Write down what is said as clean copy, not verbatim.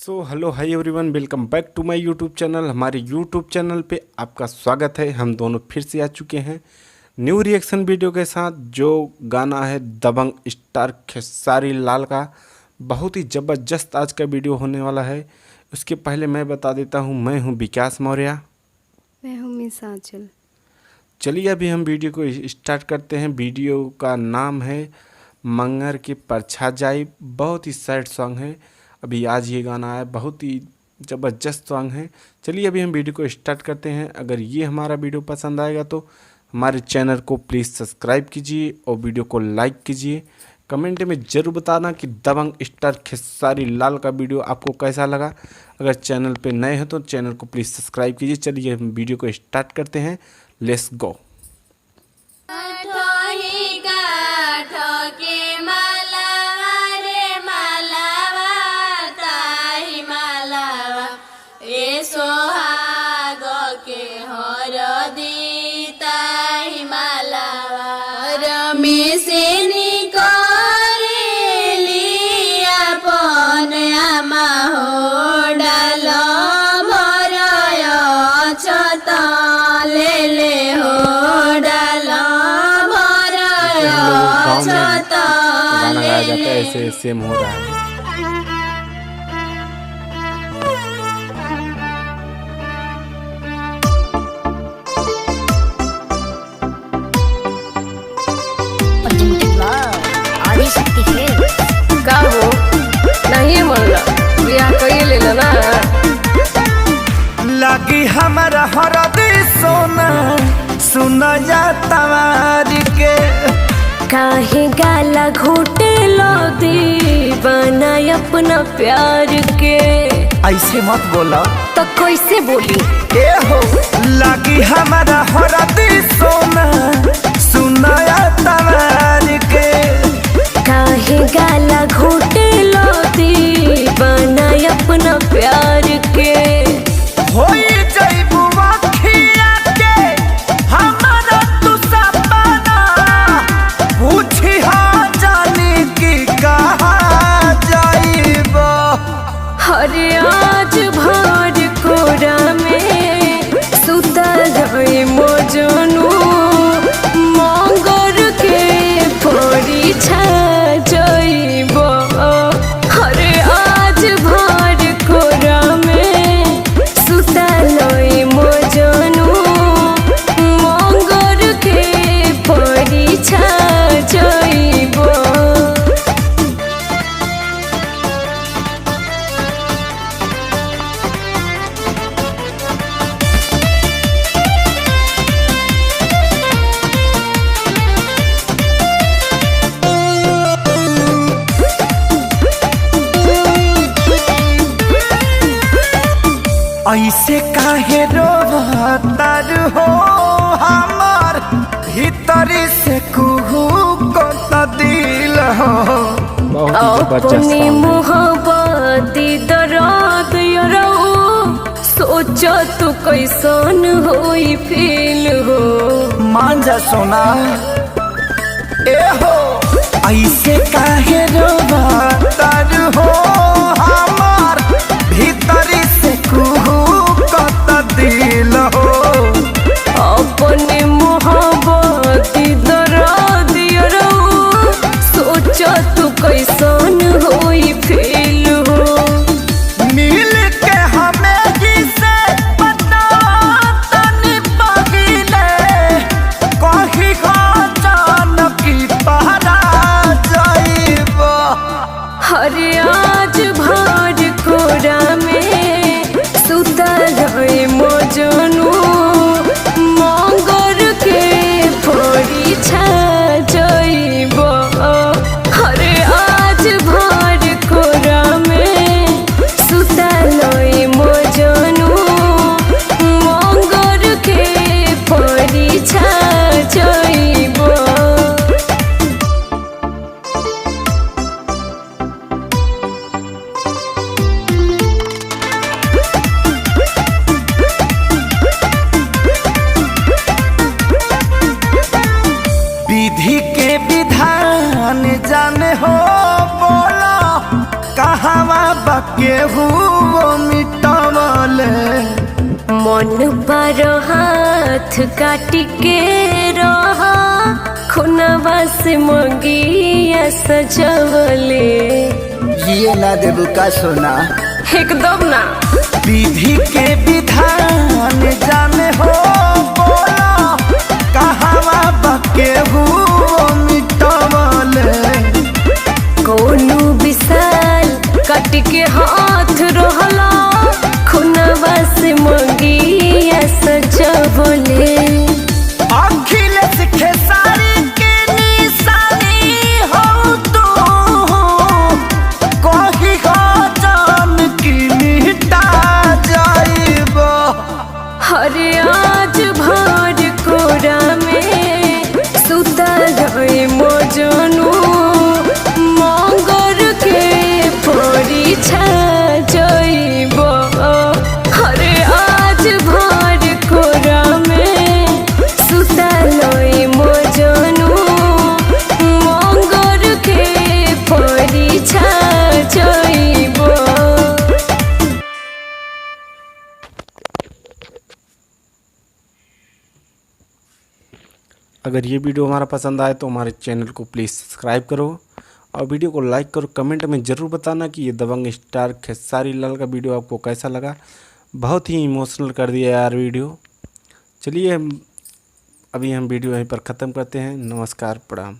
Hello hi everyone, welcome back to my YouTube channel. हमारे YouTube channel पे आपका स्वागत है। हम दोनों फिर से आ चुके हैं न्यू रिएक्शन वीडियो के साथ। जो गाना है दबंग स्टार खेसारी लाल का, बहुत ही ज़बरदस्त आज का वीडियो होने वाला है। उसके पहले मैं बता देता हूँ, मैं हूँ विकास मौर्य। मैं हूँ मिस आंचल। चलिए अभी हम वीडियो को स्टार्ट करते हैं। वीडियो का नाम है मंगर की परछा जाई। बहुत ही सैड सॉन्ग है। अभी आज ये गाना आया, बहुत ही ज़बरदस्त सॉन्ग है। चलिए अभी हम वीडियो को स्टार्ट करते हैं। अगर ये हमारा वीडियो पसंद आएगा तो हमारे चैनल को प्लीज़ सब्सक्राइब कीजिए और वीडियो को लाइक कीजिए। कमेंट में ज़रूर बताना कि दबंग स्टार खेसारी लाल का वीडियो आपको कैसा लगा। अगर चैनल पे नए हैं तो चैनल को प्लीज़ सब्सक्राइब कीजिए। चलिए हम वीडियो को स्टार्ट करते हैं। Let's go. गाना गाया जाता है, ऐसे सेम हो रहा है। का हो नहीं मनला बियाह कइए लेला ना। लगी हमारा हरदी सोना सुना जाता के काहे गाला घोटे लो दीवाना अपना प्यार के। ऐसे मत बोला तो कैसे बोली? ए हो लगी हमारा हरदी सोना सुना जाता के काहे गाला घोटे लो दीवाना अपना प्यार के। होई जइबू अखिया के हमारा तू सपना पूछी हाँ जानी की कहाँ जाइबो। हरे आज भर कोरा में सुतल रही मोजनू मंगर के परीक्षा जइबो। हरे आज भर कोरा में सुतल रही मोजनू मंगर के परीक्षा जइबो। ऐसे काहे रोवतार हो हमार भीतरी से कुहू को दिल हो। अपनी मोहब्बत दर्द यरो सोच तू कैसन होई फील हो। मान जा सोना ए हो ऐसे काहे रोवतार हो हमार भीतरी से कुहू को दिल हो। अपनी मोहब्बत दर्द यरो सोच तू कैसन होई फील हो। मिल के हमें जिसे पता तनी पहिले कही जान की पहरा जाइबो। हरे आज भर केहू मिटावले। मन पर हाथ काट के रहा खुनवा से मंगिया सजवले। ये ना देबू का सोना एकदम ना। विधि के विधान जाने हो बोला कहावा बकेहू मिटावले। कोनो विशाल काट के हाथ रहला खुनवा से मंगिया सजवले। अखिलेश खेसारी के निशानी हो तू कही जान की मिटा जाइबो। हरे आज भर कोरा में सुतल है मोजनू मंगर के परीक्षा जइबो। हरे आज भर कोरा में सुतल है मोजनू मंगर के परीक्षा जइबो। अगर ये वीडियो हमारा पसंद आए तो हमारे चैनल को प्लीज़ सब्सक्राइब करो और वीडियो को लाइक करो। कमेंट में ज़रूर बताना कि ये दबंग स्टार खेसारी लाल का वीडियो आपको कैसा लगा। बहुत ही इमोशनल कर दिया यार वीडियो। चलिए अभी हम वीडियो यहीं पर ख़त्म करते हैं। नमस्कार, प्रणाम।